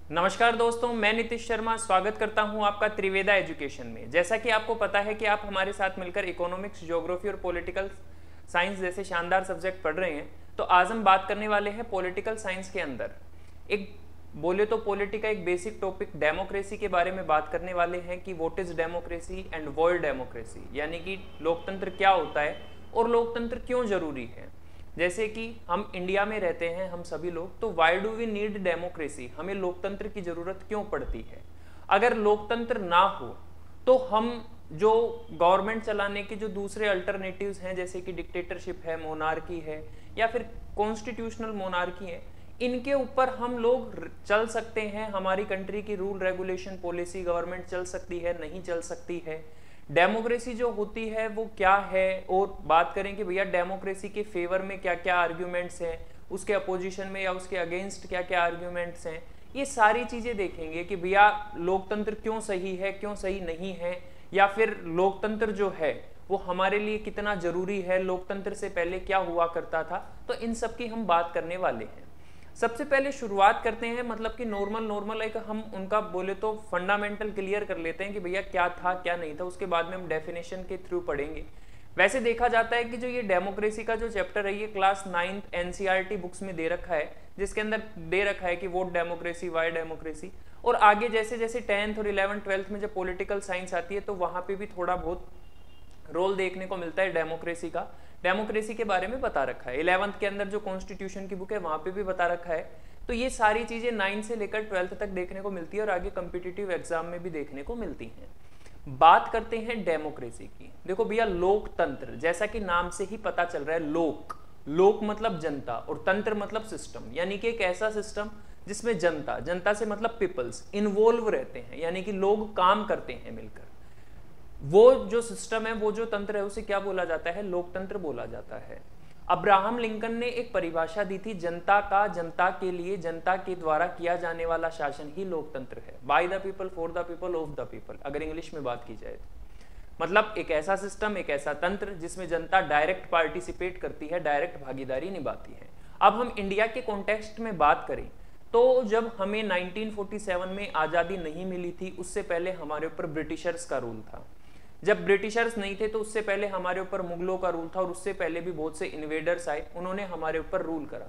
नमस्कार दोस्तों, मैं नीतीश शर्मा स्वागत करता हूं आपका त्रिवेदा एजुकेशन में। जैसा कि आपको पता है कि आप हमारे साथ मिलकर इकोनॉमिक्स, ज्योग्राफी और पॉलिटिकल साइंस जैसे शानदार सब्जेक्ट पढ़ रहे हैं, तो आज हम बात करने वाले हैं पॉलिटिकल साइंस के अंदर एक बोले तो पॉलिटी का एक बेसिक टॉपिक डेमोक्रेसी के बारे में बात करने वाले हैं कि what is democracy and world democracy, यानी कि लोकतंत्र क्या होता है और लोकतंत्र क्यों जरूरी है। जैसे कि हम इंडिया में रहते हैं हम सभी लोग, तो why do we need democracy, हमें लोकतंत्र की जरूरत क्यों पड़ती है। अगर लोकतंत्र ना हो तो हम जो गवर्नमेंट चलाने के जो दूसरे अल्टरनेटिव्स हैं, जैसे कि डिक्टेटरशिप है, मोनार्की है या फिर कॉन्स्टिट्यूशनल मोनार्की है, इनके ऊपर हम लोग चल सकते हैं। हमारी कंट्री की रूल रेगुलेशन पॉलिसी गवर्नमेंट चल सकती है, नहीं चल सकती है। डेमोक्रेसी जो होती है वो क्या है, और बात करें कि भैया डेमोक्रेसी के फेवर में क्या क्या आर्ग्यूमेंट्स हैं, उसके अपोजिशन में या उसके अगेंस्ट क्या क्या आर्ग्यूमेंट्स हैं। ये सारी चीजें देखेंगे कि भैया लोकतंत्र क्यों सही है, क्यों सही नहीं है, या फिर लोकतंत्र जो है वो हमारे लिए कितना जरूरी है, लोकतंत्र से पहले क्या हुआ करता था। तो इन सब की हम बात करने वाले हैं। सबसे पहले शुरुआत करते हैं, मतलब कि नॉर्मल एक हम उनका बोले तो फंडामेंटल क्लियर कर लेते हैं कि भैया क्या था क्या नहीं था, उसके बाद में हम डेफिनेशन के थ्रू पढ़ेंगे। वैसे देखा जाता है कि जो ये डेमोक्रेसी का जो चैप्टर है ये क्लास 9th एनसीईआरटी बुक्स में दे रखा है, जिसके अंदर दे रखा है कि वोट डेमोक्रेसी, वाई डेमोक्रेसी। और आगे जैसे जैसे 10th और 11th 12th में जब पॉलिटिकल साइंस आती है तो वहां पे भी थोड़ा बहुत रोल देखने को मिलता है डेमोक्रेसी का। डेमोक्रेसी के बारे में बता रखा है 11th के अंदर जो कॉन्स्टिट्यूशन की बुक है वहां पे भी बता रखा है। तो ये सारी चीजें 9 से लेकर 12th तक देखने को मिलती है और आगे कॉम्पिटिटिव एग्जाम में भी देखने को मिलती हैं। बात करते हैं डेमोक्रेसी की। देखो भैया, लोकतंत्र जैसा कि नाम से ही पता चल रहा है, लोक मतलब जनता और तंत्र मतलब सिस्टम, यानी कि एक ऐसा सिस्टम जिसमें जनता से मतलब पीपल्स इन्वॉल्व रहते हैं, यानी कि लोग काम करते हैं मिलकर। वो जो सिस्टम है, वो जो तंत्र है, उसे क्या बोला जाता है? लोकतंत्र बोला जाता है। अब्राहम लिंकन ने एक परिभाषा दी थी, जनता का, जनता के लिए, जनता के द्वारा किया जाने वाला शासन ही लोकतंत्र है। Bye the people, for the people, of the people, अगर इंग्लिश में बात की जाए तो। मतलब एक ऐसा सिस्टम, एक ऐसा तंत्र जिसमें जनता डायरेक्ट पार्टिसिपेट करती है, डायरेक्ट भागीदारी निभाती है। अब हम इंडिया के कॉन्टेक्स्ट में बात करें तो जब हमें 1947 में आजादी नहीं मिली थी, उससे पहले हमारे ऊपर ब्रिटिशर्स का रूल था। जब ब्रिटिशर्स नहीं थे तो उससे पहले हमारे ऊपर मुगलों का रूल था, और उससे पहले भी बहुत से इन्वेडर्स आए, उन्होंने हमारे ऊपर रूल करा।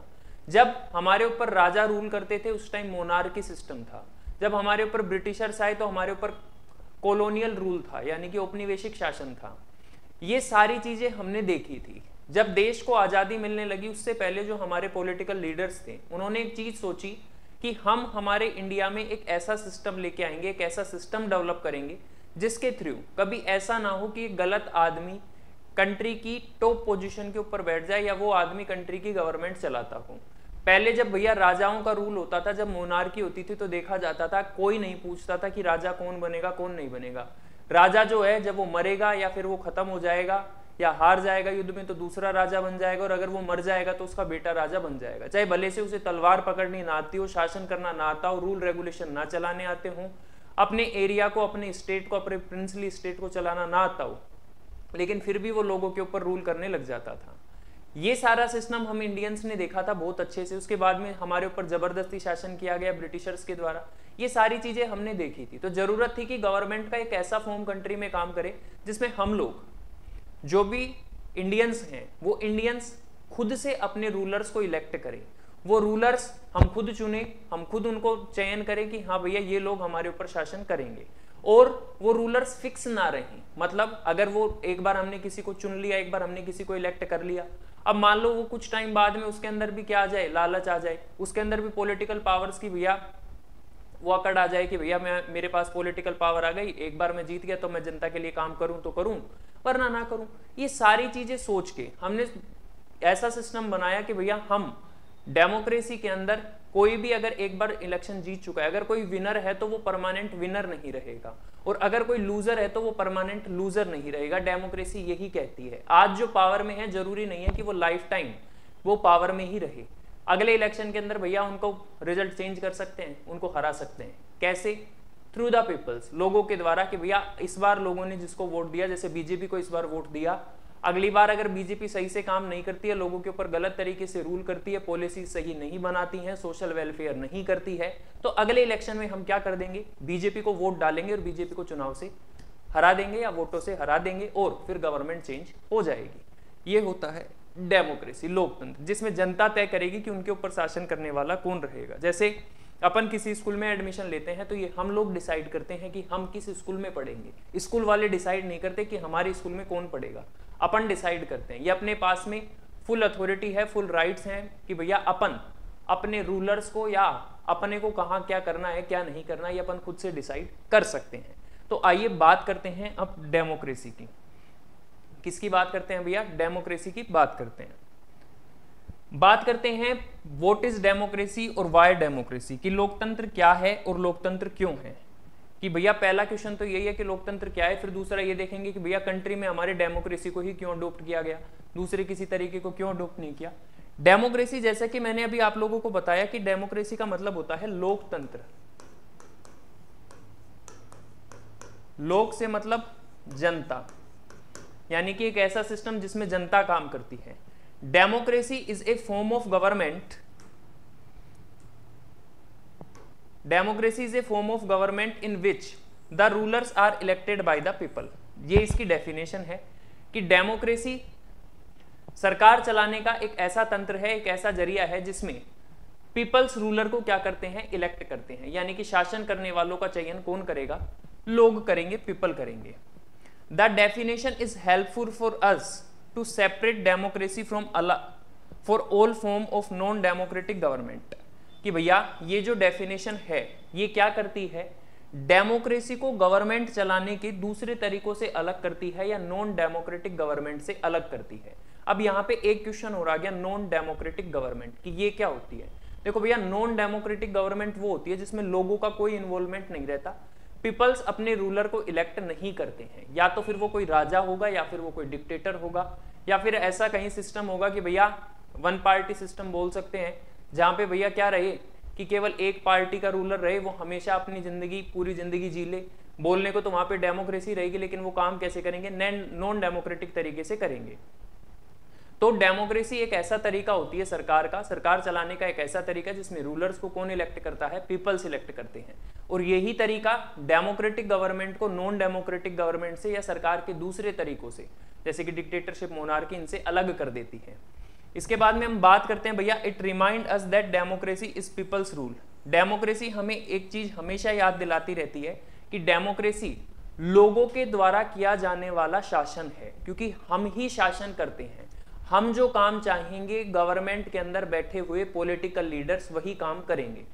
जब हमारे ऊपर राजा रूल करते थे उस टाइम मोनार्की सिस्टम था। जब हमारे ऊपर ब्रिटिशर्स आए तो हमारे ऊपर कॉलोनियल रूल था, यानी कि औपनिवेशिक शासन था। ये सारी चीजें हमने देखी थी। जब देश को आजादी मिलने लगी उससे पहले जो हमारे पॉलिटिकल लीडर्स थे, उन्होंने एक चीज सोची कि हम हमारे इंडिया में एक ऐसा सिस्टम लेके आएंगे, एक ऐसा सिस्टम डेवलप करेंगे जिसके थ्रू कभी ऐसा ना हो कि गलत आदमी कंट्री की टॉप पोजीशन के ऊपर बैठ जाए या वो आदमी कंट्री की गवर्नमेंट चलाता हो। पहले जब भैया राजाओं का रूल होता था, जब मोनार्की होती थी, तो देखा जाता था कोई नहीं पूछता था कि राजा कौन बनेगा कौन नहीं बनेगा। राजा जो है जब वो मरेगा या फिर वो खत्म हो जाएगा या हार जाएगा युद्ध में तो दूसरा राजा बन जाएगा, और अगर वो मर जाएगा तो उसका बेटा राजा बन जाएगा, चाहे भले से उसे तलवार पकड़नी ना आती हो, शासन करना ना आता हो, रूल रेगुलेशन ना चलाने आते हों, अपने एरिया को, अपने स्टेट को, अपने प्रिंसली स्टेट को चलाना ना आता हो, लेकिन फिर भी वो लोगों के ऊपर रूल करने लग जाता था। ये सारा सिस्टम हम इंडियंस ने देखा था बहुत अच्छे से। उसके बाद में हमारे ऊपर जबरदस्ती शासन किया गया ब्रिटिशर्स के द्वारा। ये सारी चीजें हमने देखी थी। तो जरूरत थी कि गवर्नमेंट का एक ऐसा फॉर्म कंट्री में काम करे जिसमें हम लोग जो भी इंडियंस हैं वो इंडियंस खुद से अपने रूलर्स को इलेक्ट करें। वो रूलर्स हम खुद चुने, हम खुद उनको चयन करें कि हाँ भैया ये लोग हमारे ऊपर शासन करेंगे, और वो रूलर्स फिक्स ना रहें। मतलब अगर वो एक बार हमने किसी को चुन लिया, एक बार हमने किसी को इलेक्ट कर लिया, अब मान लो वो कुछ टाइम बाद में उसके अंदर भी क्या आ जाए, लालच आ जाए, उसके अंदर भी पॉलिटिकल पावर्स की भैया वो अकड़ आ जाए कि भैया मेरे पास पॉलिटिकल पावर आ गई, एक बार मैं जीत गया तो मैं जनता के लिए काम करूं तो करूं, वरना ना करूं। ये सारी चीजें सोच के हमने ऐसा सिस्टम बनाया कि भैया हम डेमोक्रेसी के अंदर कोई भी अगर एक बार इलेक्शन जीत चुका है, अगर कोई विनर है तो वो परमानेंट विनर नहीं रहेगा, और अगर कोई लूजर है तो वो परमानेंट लूजर नहीं रहेगा। डेमोक्रेसी यही कहती है। आज जो पावर में है जरूरी नहीं है कि वो लाइफ टाइम वो पावर में ही रहे। अगले इलेक्शन के अंदर भैया उनको रिजल्ट चेंज कर सकते हैं, उनको हरा सकते हैं। कैसे? थ्रू द पीपल्स, लोगों के द्वारा, कि भैया इस बार लोगों ने जिसको वोट दिया, जैसे बीजेपी को इस बार वोट दिया, अगली बार अगर बीजेपी सही से काम नहीं करती है, लोगों के ऊपर गलत तरीके से रूल करती है, पॉलिसी सही नहीं बनाती है, सोशल वेलफेयर नहीं करती है, तो अगले इलेक्शन में हम क्या कर देंगे, बीजेपी को वोट डालेंगे और बीजेपी को चुनाव से हरा देंगे या वोटों से हरा देंगे और फिर गवर्नमेंट चेंज हो जाएगी। ये होता है डेमोक्रेसी, लोकतंत्र, जिसमें जनता तय करेगी कि उनके ऊपर शासन करने वाला कौन रहेगा। जैसे अपन किसी स्कूल में एडमिशन लेते हैं तो ये हम लोग डिसाइड करते हैं कि हम किस स्कूल में पढ़ेंगे, स्कूल वाले डिसाइड नहीं करते कि हमारे स्कूल में कौन पढ़ेगा, अपन डिसाइड करते हैं। ये अपने पास में फुल अथॉरिटी है, फुल राइट्स हैं कि भैया अपन अपने रूलर्स को या अपने को कहाँ क्या करना है क्या नहीं करना, ये अपन खुद से डिसाइड कर सकते हैं। तो आइए बात करते हैं अब डेमोक्रेसी की। किसकी बात करते हैं भैया, डेमोक्रेसी की बात करते हैं। बात करते हैं व्हाट इज डेमोक्रेसी और व्हाई डेमोक्रेसी, कि लोकतंत्र क्या है और लोकतंत्र क्यों है। कि भैया पहला क्वेश्चन तो यही है कि लोकतंत्र क्या है, फिर दूसरा ये देखेंगे कि भैया कंट्री में हमारे डेमोक्रेसी को ही क्यों अडॉप्ट किया गया, दूसरे किसी तरीके को क्यों अडॉप्ट नहीं किया। डेमोक्रेसी, जैसा कि मैंने अभी आप लोगों को बताया कि डेमोक्रेसी का मतलब होता है लोकतंत्र। लोक से मतलब जनता, यानी कि एक ऐसा सिस्टम जिसमें जनता काम करती है। Democracy is a form of government, democracy is a form of government in which the rulers are elected by the people. ये इसकी डेफिनेशन है कि डेमोक्रेसी सरकार चलाने का एक ऐसा तंत्र है, एक ऐसा जरिया है जिसमें पीपल्स रूलर को क्या करते हैं, इलेक्ट करते हैं। यानी कि शासन करने वालों का चयन कौन करेगा, लोग करेंगे, पीपल करेंगे। The definition is helpful for us to separate democracy from for all form of non democratic government. कि भैया ये जो डेफिनेशन है ये क्या करती है, डेमोक्रेसी को गवर्नमेंट चलाने के दूसरे तरीकों से अलग करती है या नॉन डेमोक्रेटिक गवर्नमेंट से अलग करती है। अब यहाँ पे एक क्वेश्चन हो रहा गया नॉन डेमोक्रेटिक गवर्नमेंट कि ये क्या होती है। देखो भैया, नॉन डेमोक्रेटिक गवर्नमेंट वो होती है जिसमें लोगों का कोई इन्वॉल्वमेंट नहीं रहता, पीपल्स अपने रूलर को इलेक्ट नहीं करते हैं, या तो फिर वो कोई राजा होगा या फिर वो कोई डिक्टेटर होगा या फिर ऐसा कहीं सिस्टम होगा कि भैया वन पार्टी सिस्टम बोल सकते हैं, जहां पे भैया क्या रहे कि केवल एक पार्टी का रूलर रहे, वो हमेशा अपनी जिंदगी पूरी जिंदगी जी ले। बोलने को तो वहां पे डेमोक्रेसी रहेगी, लेकिन वो काम कैसे करेंगे, नॉन डेमोक्रेटिक तरीके से करेंगे। तो डेमोक्रेसी एक ऐसा तरीका होती है सरकार का, सरकार चलाने का एक ऐसा तरीका जिसमें रूलर्स को कौन इलेक्ट करता है, पीपल इलेक्ट करते हैं। और यही तरीका डेमोक्रेटिक गवर्नमेंट को नॉन डेमोक्रेटिक गवर्नमेंट से या सरकार के दूसरे तरीकों से, जैसे कि डिक्टेटरशिप, मोनार्की, इनसे अलग कर देती है। इसके बाद में हम बात करते हैं भैया, it remind us that democracy is people's rule. Democracy हमें एक चीज हमेशा याद दिलाती रहती है कि डेमोक्रेसी लोगों के द्वारा किया जाने वाला शासन है, क्योंकि हम ही शासन करते हैं। हम जो काम चाहेंगे गवर्नमेंट के अंदर बैठे हुए पॉलिटिकल लीडर्स वही काम करेंगे।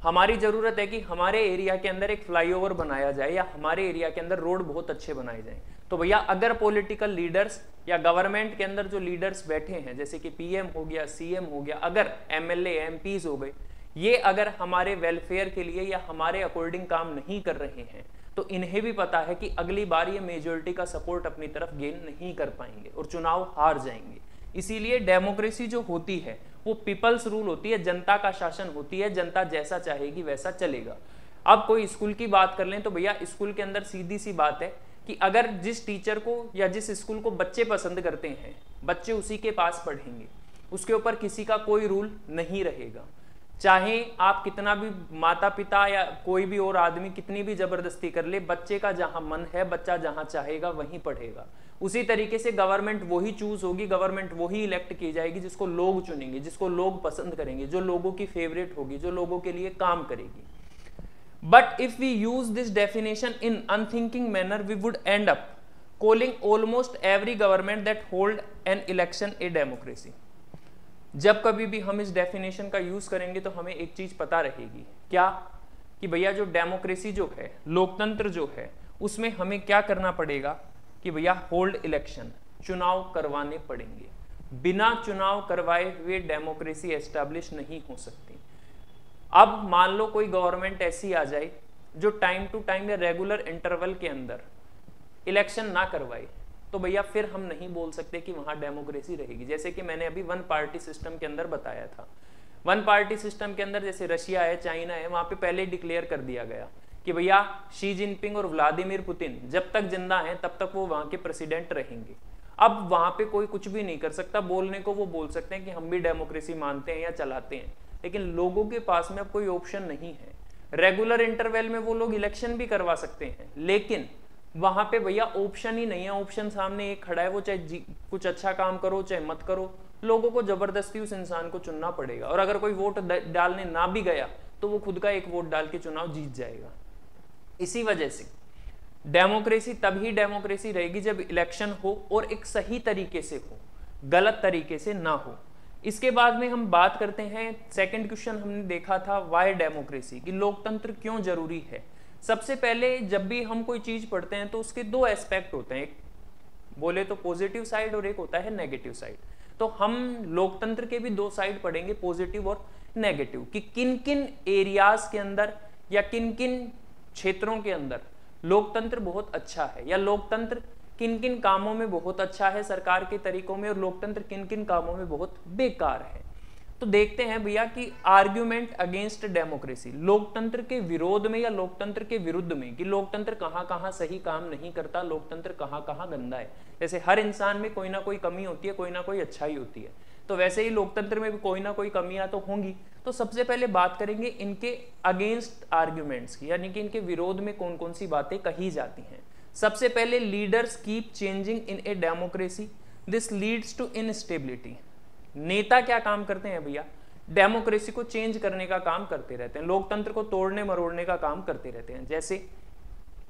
हमारी जरूरत है कि हमारे एरिया के अंदर एक फ्लाईओवर बनाया जाए या हमारे एरिया के अंदर रोड बहुत अच्छे बनाए जाएं। तो भैया अगर पॉलिटिकल लीडर्स या गवर्नमेंट के अंदर जो लीडर्स बैठे हैं, जैसे कि पीएम हो गया, सीएम हो गया, अगर एमएलए एमपीज हो गए, ये अगर हमारे वेलफेयर के लिए या हमारे अकॉर्डिंग काम नहीं कर रहे हैं, तो इन्हें भी पता है कि अगली बार ये मेजॉरिटी का सपोर्ट अपनी तरफ गेन नहीं कर पाएंगे और चुनाव हार जाएंगे। इसीलिए डेमोक्रेसी जो होती है वो पीपल्स रूल होती है, जनता का शासन होती है, जनता जैसा चाहेगी वैसा चलेगा। अब कोई स्कूल की बात कर लें तो भैया स्कूल के अंदर सीधी सी बात है कि अगर जिस टीचर को या जिस स्कूल को बच्चे पसंद करते हैं, बच्चे उसी के पास पढ़ेंगे, उसके ऊपर किसी का कोई रूल नहीं रहेगा। चाहे आप कितना भी माता पिता या कोई भी और आदमी कितनी भी जबरदस्ती कर ले, बच्चे का जहां मन है, बच्चा जहां चाहेगा वहीं पढ़ेगा। उसी तरीके से गवर्नमेंट वही चूज होगी, गवर्नमेंट वही इलेक्ट की जाएगी जिसको लोग चुनेंगे, जिसको लोग पसंद करेंगे, जो लोगों की फेवरेट होगी, जो लोगों के लिए काम करेगी। But if we use this definition in unthinking manner, we would end up calling almost every government that hold an election a democracy. जब कभी भी हम इस डेफिनेशन का यूज करेंगे तो हमें एक चीज पता रहेगी, क्या कि भैया जो डेमोक्रेसी जो है, लोकतंत्र जो है, उसमें हमें क्या करना पड़ेगा कि भैया होल्ड इलेक्शन, चुनाव करवाने पड़ेंगे। बिना चुनाव करवाए हुए डेमोक्रेसी एस्टैब्लिश नहीं हो सकती। अब मान लो कोई गवर्नमेंट ऐसी आ जाए जो टाइम टू टाइम या रेगुलर इंटरवल के अंदर इलेक्शन ना करवाए, तो भैया फिर हम नहीं बोल सकते कि वहां डेमोक्रेसी रहेगी। जैसे कि मैंने अभी वन पार्टी सिस्टम के अंदर बताया था, वन पार्टी सिस्टम के अंदर जैसे रशिया है, चाइना है, वहां पे पहले डिक्लेयर कर दिया गया कि भैया शी जिनपिंग और व्लादिमीर पुतिन जब तक जिंदा हैं तब तक वो वहां के प्रेसिडेंट रहेंगे। अब वहां पे कोई कुछ भी नहीं कर सकता, बोलने को वो बोल सकते हैं कि हम भी डेमोक्रेसी मानते हैं या चलाते हैं, लेकिन लोगों के पास में अब कोई ऑप्शन नहीं है। रेगुलर इंटरवल में वो लोग इलेक्शन भी करवा सकते हैं, लेकिन वहां पे भैया ऑप्शन ही नहीं है। ऑप्शन सामने एक खड़ा है, वो चाहे कुछ अच्छा काम करो चाहे मत करो, लोगों को जबरदस्ती उस इंसान को चुनना पड़ेगा। और अगर कोई वोट डालने ना भी गया तो वो खुद का एक वोट डाल के चुनाव जीत जाएगा। इसी वजह से डेमोक्रेसी तभी डेमोक्रेसी रहेगी जब इलेक्शन हो और एक सही तरीके से हो, गलत तरीके से ना हो। इसके बाद में हम बात करते हैं, सेकंड क्वेश्चन हमने देखा था वाई डेमोक्रेसी, कि लोकतंत्र क्यों जरूरी है। सबसे पहले जब भी हम कोई चीज पढ़ते हैं तो उसके दो एस्पेक्ट होते हैं, एक बोले तो पॉजिटिव साइड और एक होता है नेगेटिव साइड। तो हम लोकतंत्र के भी दो साइड पढ़ेंगे, पॉजिटिव और नेगेटिव, कि किन किन एरियाज के अंदर या किन किन क्षेत्रों के अंदर लोकतंत्र बहुत अच्छा है, या लोकतंत्र किन किन कामों में बहुत अच्छा है सरकार के तरीकों में, और लोकतंत्र किन किन कामों में बहुत बेकार है। तो देखते हैं भैया कि आर्ग्यूमेंट अगेंस्ट डेमोक्रेसी, लोकतंत्र के विरोध में या लोकतंत्र के विरुद्ध में, कि लोकतंत्र कहां कहां सही काम नहीं करता, लोकतंत्र कहां कहां गंदा है। जैसे हर इंसान में कोई ना कोई कमी होती है, कोई ना कोई अच्छाई होती है, तो वैसे ही लोकतंत्र में भी कोई ना कोई कमियां तो होंगी। तो सबसे पहले बात करेंगे इनके अगेंस्ट आर्ग्यूमेंट्स की, यानी कि इनके विरोध में कौन कौन सी बातें कही जाती हैं। सबसे पहले, leaders keep changing in a democracy, this leads to instability. नेता क्या काम करते हैं भैया, डेमोक्रेसी को चेंज करने का काम करते रहते हैं, लोकतंत्र को तोड़ने मरोड़ने का काम करते रहते हैं। जैसे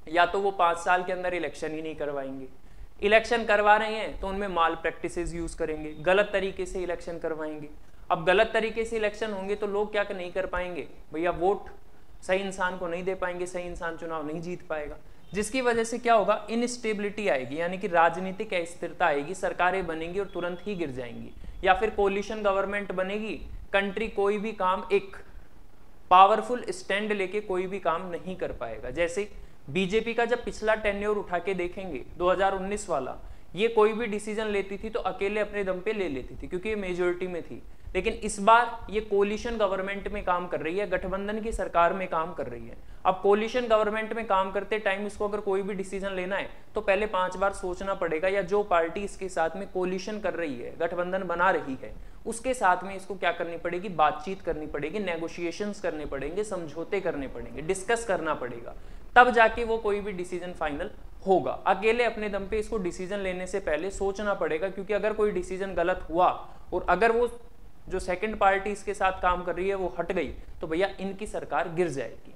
या तो वो 5 साल के अंदर इलेक्शन ही नहीं करवाएंगे, इलेक्शन करवा रहे हैं तो उनमें माल प्रैक्टिसेस यूज करेंगे, गलत तरीके से इलेक्शन करवाएंगे। अब गलत तरीके से इलेक्शन होंगे तो लोग क्या नहीं कर पाएंगे भैया, वोट सही इंसान को नहीं दे पाएंगे, सही इंसान चुनाव नहीं जीत पाएगा, जिसकी वजह से क्या होगा, इनस्टेबिलिटी आएगी, यानी कि राजनीतिक अस्थिरता आएगी, सरकारें बनेंगी और तुरंत ही गिर जाएंगी, या फिर कोलिशन गवर्नमेंट बनेगी, कंट्री कोई भी काम एक पावरफुल स्टैंड लेके कोई भी काम नहीं कर पाएगा। जैसे बीजेपी का जब पिछला टेन्योर उठा के देखेंगे 2019 वाला, ये कोई भी डिसीजन लेती थी तो अकेले अपने दम पे ले लेती थी क्योंकि ये मेजोरिटी में थी, लेकिन इस बार ये कोलिशन गवर्नमेंट में काम कर रही है, गठबंधन की सरकार में काम कर रही है। अब कोलिशन गवर्नमेंट में काम करते टाइम इसको अगर कोई भी डिसीजन लेना है तो पहले 5 बार सोचना पड़ेगा, या जो पार्टी इसके साथ में कोलिशन कर रही है, गठबंधन बना रही है, उसके साथ में इसको क्या करनी पड़ेगी, बातचीत करनी पड़ेगी, नेगोशिएशंस करने पड़ेंगे, समझौते करने पड़ेंगे, डिस्कस करना पड़ेगा, तब जाके वो कोई भी डिसीजन फाइनल होगा। अकेले अपने दम पे इसको डिसीजन लेने से पहले सोचना पड़ेगा, क्योंकि अगर कोई डिसीजन गलत हुआ और अगर वो जो सेकंड पार्टी इसके साथ काम कर रही है वो हट गई तो भैया इनकी सरकार गिर जाएगी।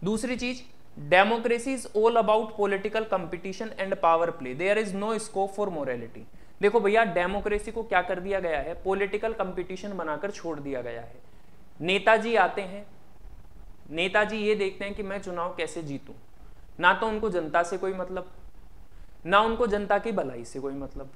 दूसरी चीज, democracy is all about political competition and power play, there is no scope for morality. देखो भैया, डेमोक्रेसी को क्या कर दिया गया है, पॉलिटिकल कंपटीशन बनाकर छोड़ दिया गया है। नेताजी आते हैं, नेताजी ये देखते हैं कि मैं चुनाव कैसे जीतूं, ना तो उनको जनता से कोई मतलब, ना उनको जनता की भलाई से कोई मतलब,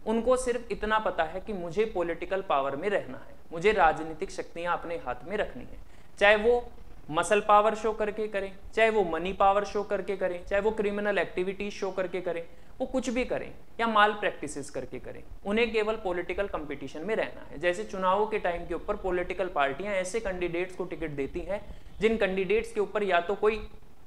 उनको सिर्फ इतना पता है कि मुझे पॉलिटिकल पावर में रहना है, मुझे राजनीतिक शक्तियां अपने हाथ में रखनी है, चाहे वो मसल पावर शो करके करें, चाहे वो मनी पावर शो करके करें, चाहे वो क्रिमिनल एक्टिविटीज शो करके करें, वो कुछ भी करें, या माल प्रैक्टिसेस करके करें, उन्हें केवल पॉलिटिकल कंपटीशन में रहना है। जैसे चुनावों के टाइम के ऊपर पॉलिटिकल पार्टियां ऐसे कैंडिडेट्स को टिकट देती हैं जिन कैंडिडेट्स के ऊपर या तो कोई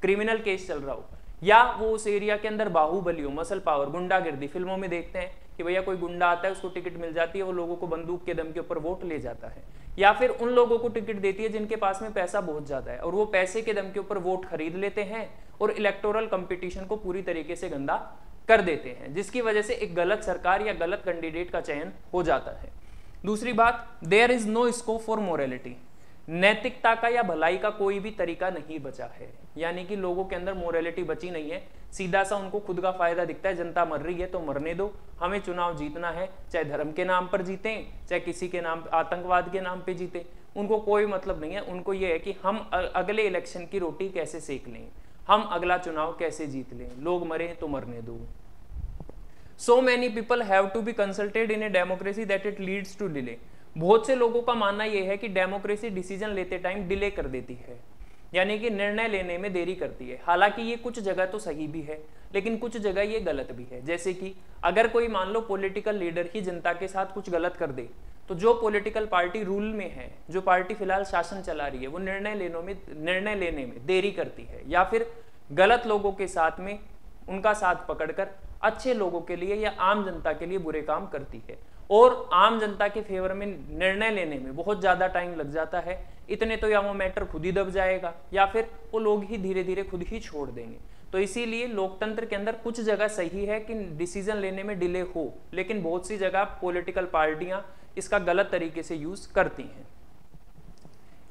क्रिमिनल केस चल रहा हो, या वो उस एरिया के अंदर बाहुबली हो, मसल पावर, गुंडागिर्दी। फिल्मों में देखते हैं कि भैया कोई गुंडा आता है, उसको टिकट मिल जाती है, वो लोगों को बंदूक के दम के ऊपर वोट ले जाता है, या फिर उन लोगों को टिकट देती है जिनके पास में पैसा बहुत ज्यादा है और वो पैसे के दम के ऊपर वोट खरीद लेते हैं और इलेक्टोरल कंपटीशन को पूरी तरीके से गंदा कर देते हैं, जिसकी वजह से एक गलत सरकार या गलत कैंडिडेट का चयन हो जाता है। दूसरी बात, there is no scope for morality, नैतिकता का या भलाई का कोई भी तरीका नहीं बचा है, यानी कि लोगों के अंदर मोरालिटी बची नहीं है, सीधा सा उनको खुद का फायदा दिखता है, जनता मर रही है तो मरने दो, हमें चुनाव जीतना है, चाहे धर्म के नाम पर जीतें, चाहे किसी के नाम, आतंकवाद के नाम पे जीते, उनको कोई मतलब नहीं है। उनको ये है कि हम अगले इलेक्शन की रोटी कैसे सेक लें, हम अगला चुनाव कैसे जीत लें, लोग मरे तो मरने दो। So many people have to be consulted in a democracy that it leads to delay. बहुत से लोगों का मानना यह है कि डेमोक्रेसी डिसीजन लेते टाइम डिले कर देती है, यानी कि निर्णय लेने में देरी करती है। हालांकि ये कुछ जगह तो सही भी है, लेकिन कुछ जगह ये गलत भी है। जैसे कि अगर कोई मान लो पॉलिटिकल लीडर ही जनता के साथ कुछ गलत कर दे, तो जो पॉलिटिकल पार्टी रूल में है, जो पार्टी फिलहाल शासन चला रही है, वो निर्णय लेने में देरी करती है, या फिर गलत लोगों के साथ में उनका साथ पकड़कर अच्छे लोगों के लिए या आम जनता के लिए बुरे काम करती है, और आम जनता के फेवर में निर्णय लेने में बहुत ज्यादा टाइम लग जाता है। इतने तो या वो मैटर खुद ही दब जाएगा या फिर वो लोग ही धीरे धीरे खुद ही छोड़ देंगे। तो इसीलिए लोकतंत्र के अंदर कुछ जगह सही है कि डिसीजन लेने में डिले हो, लेकिन बहुत सी जगह पॉलिटिकल पार्टियां इसका गलत तरीके से यूज करती हैं।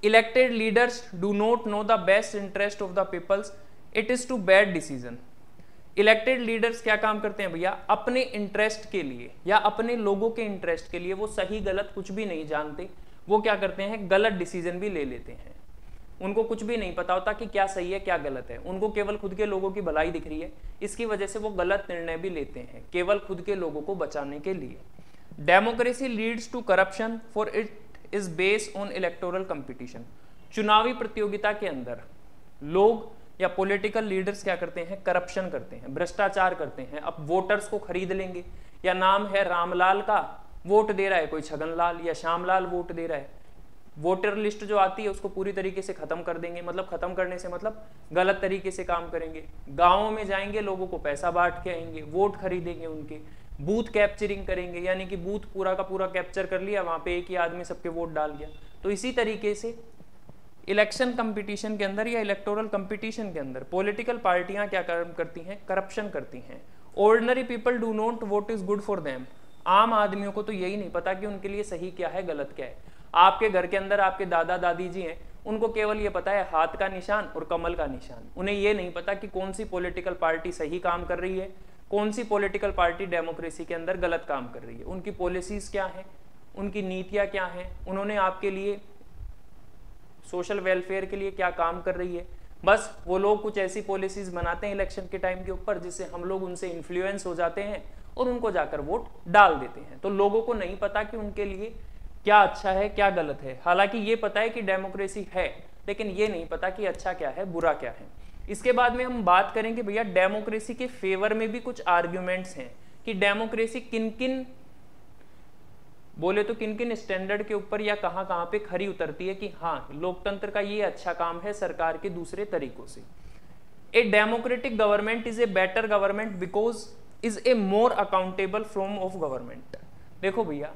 Elected leaders do not know the best interest of the peoples, it is to bad decision. Elected leaders क्या काम करते हैं भैया, अपने इंटरेस्ट के लिए या अपने लोगों के इंटरेस्ट के लिए वो सही गलत कुछ भी नहीं जानते। वो क्या करते हैं, गलत डिसीजन भी ले लेते हैं। उनको कुछ भी नहीं पता होता कि क्या सही है क्या गलत है, उनको केवल खुद के लोगों की भलाई दिख रही है। इसकी वजह से वो गलत निर्णय भी लेते हैं केवल खुद के लोगों को बचाने के लिए। Democracy leads to corruption for it is based on electoral competition. चुनावी प्रतियोगिता के अंदर लोग या पॉलिटिकल लीडर्स क्या करते हैं, करप्शन करते हैं, भ्रष्टाचार करते हैं। अब वोटर्स को खरीद लेंगे, या नाम है रामलाल का, वोट दे रहा है कोई छगनलाल या श्यामलाल वोट दे रहा है। वोटर लिस्ट जो आती है उसको पूरी तरीके से खत्म कर देंगे, मतलब खत्म करने से मतलब गलत तरीके से काम करेंगे। गाँवों में जाएंगे, लोगों को पैसा बांट के आएंगे, वोट खरीदेंगे उनके, बूथ कैप्चरिंग करेंगे, यानी कि बूथ पूरा का पूरा कैप्चर कर लिया, वहां पे एक ही आदमी सबके वोट डाल गया। तो इसी तरीके से इलेक्शन कंपटीशन के अंदर या इलेक्टोरल कंपटीशन के अंदर पॉलिटिकल पार्टियां क्या करती हैं, करप्शन करती हैं। Ordinary people do not what is good for them. आम आदमियों को तो यही नहीं पता कि उनके लिए सही क्या है गलत क्या है। आपके घर के अंदर आपके दादा दादी जी हैं, उनको केवल ये पता है हाथ का निशान और कमल का निशान। उन्हें ये नहीं पता कि कौन सी पॉलिटिकल पार्टी सही काम कर रही है, कौन सी पॉलिटिकल पार्टी डेमोक्रेसी के अंदर गलत काम कर रही है, उनकी पॉलिसीज क्या है, उनकी नीतियां क्या हैं, उन्होंने आपके लिए सोशल वेलफेयर के लिए क्या काम कर रही है। बस वो लोग कुछ ऐसी पॉलिसीज बनाते हैं इलेक्शन के टाइम के ऊपर जिससे हम लोग उनसे इन्फ्लुएंस हो जाते हैं और उनको जाकर वोट डाल देते हैं। तो लोगों को नहीं पता कि उनके लिए क्या अच्छा है क्या गलत है। हालांकि ये पता है कि डेमोक्रेसी है, लेकिन ये नहीं पता कि अच्छा क्या है बुरा क्या है। इसके बाद में हम बात करेंगे भैया डेमोक्रेसी के फेवर में भी कुछ आर्ग्यूमेंट्स हैं कि डेमोक्रेसी किन किन बोले तो किन किन स्टैंडर्ड के ऊपर या कहां कहां पे खरी उतरती है कि हाँ लोकतंत्र का ये अच्छा काम है सरकार के दूसरे तरीकों से। A democratic government is a better government because is a more accountable form of government. देखो भैया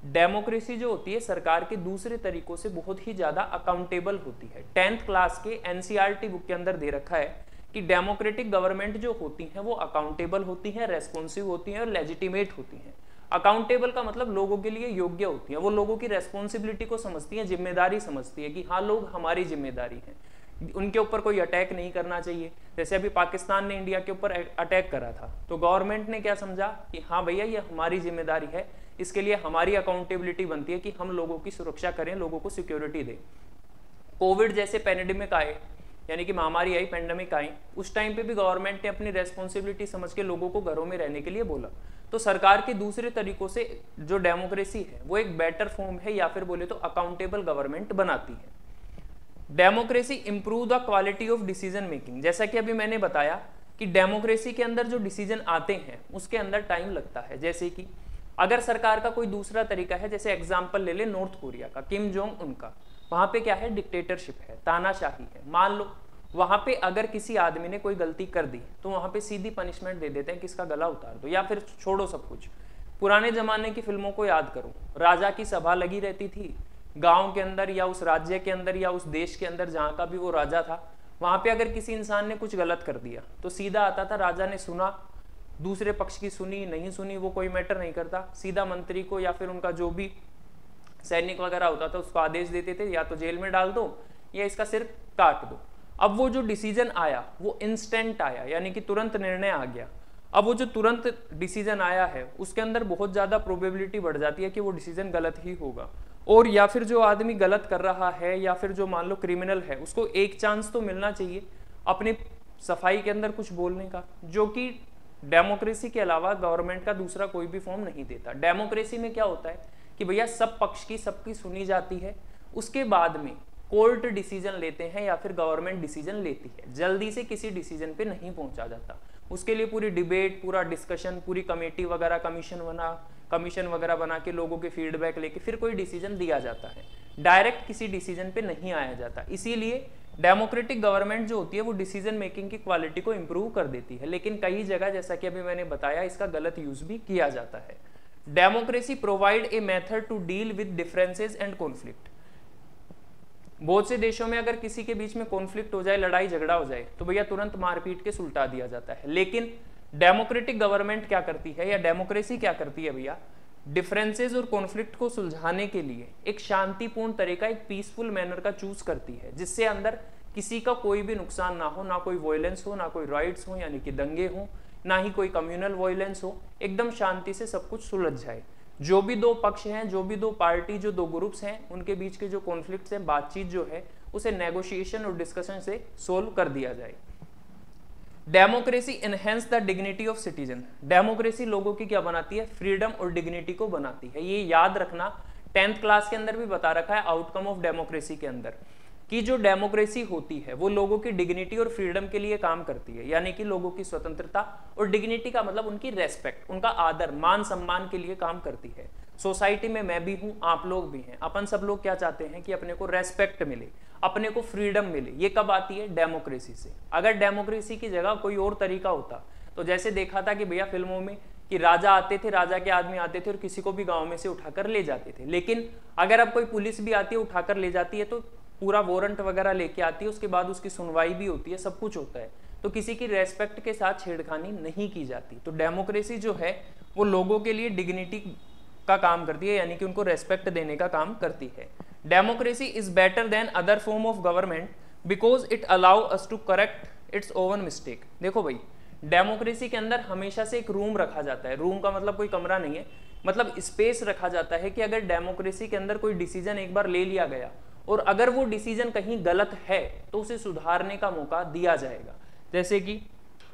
डेमोक्रेसी जो होती है सरकार के दूसरे तरीकों से बहुत ही ज्यादा अकाउंटेबल होती है। 10th क्लास के एनसीईआरटी बुक के अंदर दे रखा है कि डेमोक्रेटिक गवर्नमेंट जो होती है वो अकाउंटेबल होती है, रेस्पॉन्सिव होती है और लेजिटिमेट होती है। अकाउंटेबल का मतलब लोगों के लिए योग्य होती है, वो लोगों की रेस्पॉन्सिबिलिटी को समझती है, जिम्मेदारी समझती है कि हाँ लोग हमारी जिम्मेदारी है, उनके ऊपर कोई अटैक नहीं करना चाहिए। जैसे अभी पाकिस्तान ने इंडिया के ऊपर अटैक करा था तो गवर्नमेंट ने क्या समझा कि हाँ भैया ये हमारी जिम्मेदारी है, इसके लिए हमारी अकाउंटेबिलिटी बनती है कि हम लोगों की सुरक्षा करें, लोगों को सिक्योरिटी दें। कोविड जैसे पैंडेमिक आए यानी कि महामारी आई, पेंडेमिक आई, उस टाइम पे भी गवर्नमेंट ने अपनी रेस्पॉन्सिबिलिटी समझ के लोगों को घरों में रहने के लिए बोला। तो सरकार के दूसरे तरीकों से जो डेमोक्रेसी है वो एक बेटर फॉर्म है या फिर बोले तो अकाउंटेबल गवर्नमेंट बनाती है। Democracy improve the quality of decision making. जैसा कि अभी मैंने बताया कि डेमोक्रेसी के अंदर जो डिसीजन आते हैं उसके अंदर टाइम लगता है। जैसे कि अगर सरकार का कोई दूसरा तरीका है, जैसे एग्जाम्पल ले ले नॉर्थ कोरिया का, किम जोंग उनका, वहां पे क्या है, डिक्टेटरशिप है, तानाशाही है। मान लो वहां पे अगर किसी आदमी ने कोई गलती कर दी तो वहां पे सीधी पनिशमेंट दे देते हैं कि इसका गला उतार दो या फिर छोड़ो सब कुछ। पुराने जमाने की फिल्मों को याद करो, राजा की सभा लगी रहती थी गांव के अंदर या उस राज्य के अंदर या उस देश के अंदर जहां का भी वो राजा था। वहां पे अगर किसी इंसान ने कुछ गलत कर दिया तो सीधा आता था, राजा ने सुना, दूसरे पक्ष की सुनी नहीं सुनी वो कोई मैटर नहीं करता, सीधा मंत्री को या फिर उनका जो भी सैनिक वगैरह होता था उसको आदेश देते थे या तो जेल में डाल दो या इसका सिर काट दो। अब वो जो डिसीजन आया वो इंस्टेंट आया, यानी कि तुरंत निर्णय आ गया। अब वो जो तुरंत डिसीजन आया है उसके अंदर बहुत ज्यादा प्रोबेबिलिटी बढ़ जाती है कि वो डिसीजन गलत ही होगा, और या फिर जो आदमी गलत कर रहा है या फिर जो मान लो क्रिमिनल है उसको एक चांस तो मिलना चाहिए अपने सफाई के अंदर कुछ बोलने का, जो कि डेमोक्रेसी के अलावा गवर्नमेंट का दूसरा कोई भी फॉर्म नहीं देता। डेमोक्रेसी में क्या होता है कि भैया सब पक्ष की सबकी सुनी जाती है, उसके बाद में कोर्ट डिसीजन लेते हैं या फिर गवर्नमेंट डिसीजन लेती है, जल्दी से किसी डिसीजन पे नहीं पहुंचा जाता। उसके लिए पूरी डिबेट, पूरा डिस्कशन, पूरी कमेटी वगैरह, कमीशन वगैरह बना के लोगों के फीडबैक लेके फिर कोई डिसीजन दिया जाता है। डायरेक्ट किसी डिसीजन पे नहीं आया जाता। इसीलिए डेमोक्रेटिक गवर्नमेंट जो होती है वो डिसीजन मेकिंग की क्वालिटी को इंप्रूव कर देती है, लेकिन कई जगह जैसा कि अभी मैंने बताया इसका गलत यूज भी किया जाता है। Democracy provide a method to deal with differences and conflict. बहुत से देशों में अगर किसी के बीच में कॉन्फ्लिक्ट हो जाए, लड़ाई झगड़ा हो जाए, तो भैया तुरंत मारपीट के सुलटा दिया जाता है। लेकिन डेमोक्रेटिक गवर्नमेंट क्या करती है या डेमोक्रेसी क्या करती है भैया, डिफरेंसेस और कॉन्फ्लिक्ट को सुलझाने के लिए एक शांतिपूर्ण तरीका, एक पीसफुल मैनर का चूज करती है, जिससे अंदर किसी का कोई भी नुकसान ना हो, ना कोई वायलेंस हो, ना कोई राइट्स हो यानी कि दंगे हो, ना ही कोई कम्युनल वायलेंस हो, एकदम शांति से सब कुछ सुलझ जाए। जो भी दो पक्ष हैं, जो भी दो पार्टी, जो दो ग्रुप्स हैं, उनके बीच के जो कॉन्फ्लिक्ट्स हैं, बातचीत जो है उसे नेगोशिएशन और डिस्कशन से सोल्व कर दिया जाए। Democracy enhance the dignity of citizen. Democracy लोगों की क्या बनाती है, फ्रीडम और डिग्निटी को बनाती है। ये याद रखना, 10th क्लास के अंदर भी बता रखा है आउटकम ऑफ डेमोक्रेसी के अंदर, कि जो डेमोक्रेसी होती है वो लोगों की डिग्निटी और फ्रीडम के लिए काम करती है, यानी कि लोगों की स्वतंत्रता, और डिग्निटी का मतलब उनकी रेस्पेक्ट, उनका आदर, मान सम्मान के लिए काम करती है। सोसाइटी में मैं भी हूं, आप लोग भी हैं, अपन सब लोग क्या चाहते हैं कि अपने को रेस्पेक्ट मिले, अपने को फ्रीडम मिले। ये कब आती है, डेमोक्रेसी से। अगर डेमोक्रेसी की जगह कोई और तरीका होता, तो जैसे देखा था कि भैया फिल्मों में कि राजा आते थे, राजा के आदमी आते थे और किसी को भी गांव में से उठाकर ले जाते थे। लेकिन अगर अब कोई पुलिस भी आती है, उठाकर ले जाती है, तो पूरा वारंट वगैरह लेके आती है, उसके बाद उसकी सुनवाई भी होती है, सब कुछ होता है, तो किसी की रेस्पेक्ट के साथ छेड़खानी नहीं की जाती। तो डेमोक्रेसी जो है वो लोगों के लिए डिग्निटी का काम करती है, यानी कि उनको रेस्पेक्ट देने का काम करती है। Democracy is better than other form of government because it allow us to correct its own mistake. देखो भाई, डेमोक्रेसी के अंदर हमेशा से एक रूम रखा जाता है। रूम का मतलब कोई कमरा नहीं है, मतलब स्पेस रखा जाता है कि अगर डेमोक्रेसी के अंदर कोई डिसीजन एक बार ले लिया गया और अगर वो डिसीजन कहीं गलत है तो उसे सुधारने का मौका दिया जाएगा। जैसे कि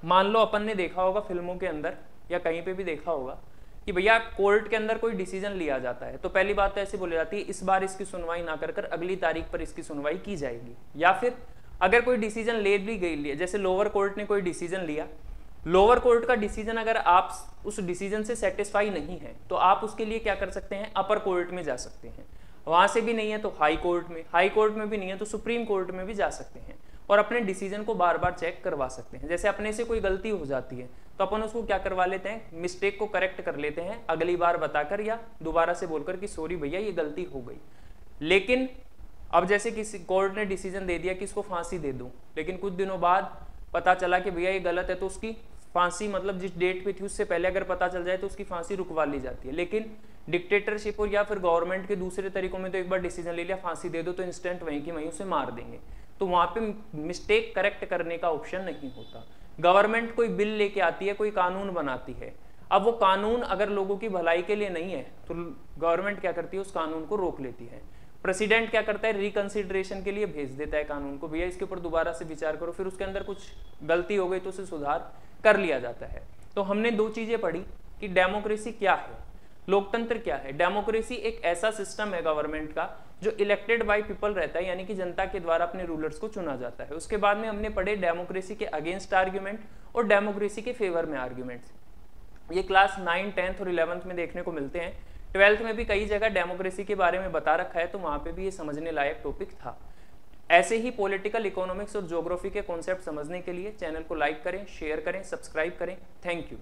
मान लो अपन ने देखा होगा फिल्मों के अंदर या कहीं पे भी देखा होगा कि भैया कोर्ट के अंदर कोई डिसीजन लिया जाता है, तो पहली बात तो ऐसे बोली जाती है, इस बार इसकी सुनवाई ना कर अगली तारीख पर इसकी सुनवाई की जाएगी। या फिर अगर कोई डिसीजन ले भी गई, जैसे लोअर कोर्ट ने कोई डिसीजन लिया, लोअर कोर्ट का डिसीजन अगर आप उस डिसीजन से सेटिस्फाई नहीं है तो आप उसके लिए क्या कर सकते हैं, अपर कोर्ट में जा सकते हैं। वहां से भी नहीं है तो हाई कोर्ट में, हाई कोर्ट में भी नहीं है तो सुप्रीम कोर्ट में भी जा सकते हैं और अपने डिसीजन को बार बार चेक करवा सकते हैं। जैसे अपने से कोई गलती हो जाती है तो अपन उसको क्या करवा लेते हैं, मिस्टेक को करेक्ट कर लेते हैं अगली बार बताकर या दोबारा से बोलकर कि सॉरी भैया ये गलती हो गई। लेकिन अब जैसे किसी कोर्ट ने डिसीजन दे दिया कि इसको फांसी दे दूं, लेकिन कुछ दिनों बाद पता चला कि भैया ये गलत है, तो उसकी फांसी मतलब जिस डेट पे थी उससे पहले अगर पता चल जाए तो उसकी फांसी रुकवा ली जाती है। लेकिन डिक्टेटरशिप और या फिर गवर्नमेंट के दूसरे तरीकों में तो एक बार डिसीजन ले लिया फांसी दे दो तो इंस्टेंट वहीं की वहीं उसे मार देंगे, तो वहां पे मिस्टेक करेक्ट करने का ऑप्शन नहीं होता। गवर्नमेंट कोई बिल लेके आती है, कोई कानून बनाती है, अब वो कानून अगर लोगों की भलाई के लिए नहीं है तो गवर्नमेंट क्या करती है, उस कानून को रोक लेती है। प्रेसिडेंट क्या करता है, रिकंसिडरेशन के लिए भेज देता है कानून को, भैया इसके ऊपर दोबारा से विचार करो, फिर उसके अंदर कुछ गलती हो गई तो उसे सुधार कर लिया जाता है। तो हमने दो चीजें पढ़ी कि डेमोक्रेसी क्या है, लोकतंत्र क्या है। डेमोक्रेसी एक ऐसा सिस्टम है गवर्नमेंट का जो इलेक्टेड बाय पीपल रहता है, यानी कि जनता के द्वारा अपने रूलर्स को चुना जाता है। उसके बाद में हमने पढ़े डेमोक्रेसी के अगेंस्ट आर्ग्यूमेंट और डेमोक्रेसी के फेवर में आर्ग्यूमेंट्स। ये क्लास 9, 10th और 11th में देखने को मिलते हैं। 12th में भी कई जगह डेमोक्रेसी के बारे में बता रखा है, तो वहां पे भी ये समझने लायक टॉपिक था। ऐसे ही पॉलिटिकल, इकोनॉमिक्स और ज्योग्राफी के कॉन्सेप्ट समझने के लिए चैनल को लाइक करें, शेयर करें, सब्सक्राइब करें। Thank you.